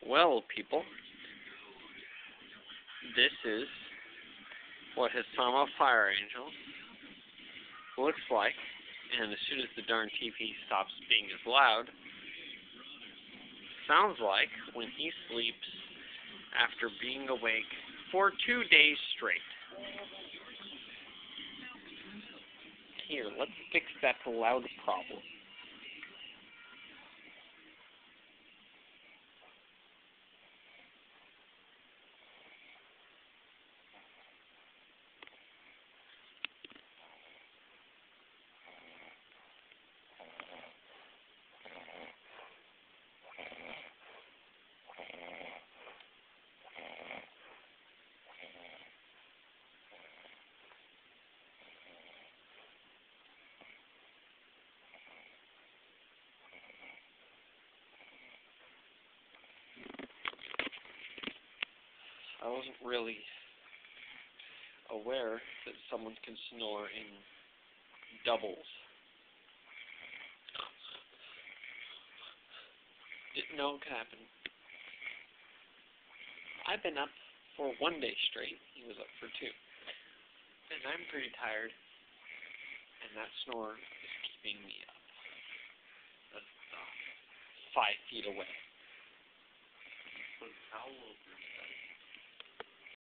Well, people, this is what his Sama Fire Angel looks like, and as soon as the darn TV stops being as loud, sounds like when he sleeps after being awake for 2 days straight. Here, let's fix that loud problem. I wasn't really aware that someone can snore in doubles. Didn't know it could happen. I've been up for 1 day straight. He was up for 2. And I'm pretty tired. And that snore is keeping me up. That's 5 feet away. But how old is that?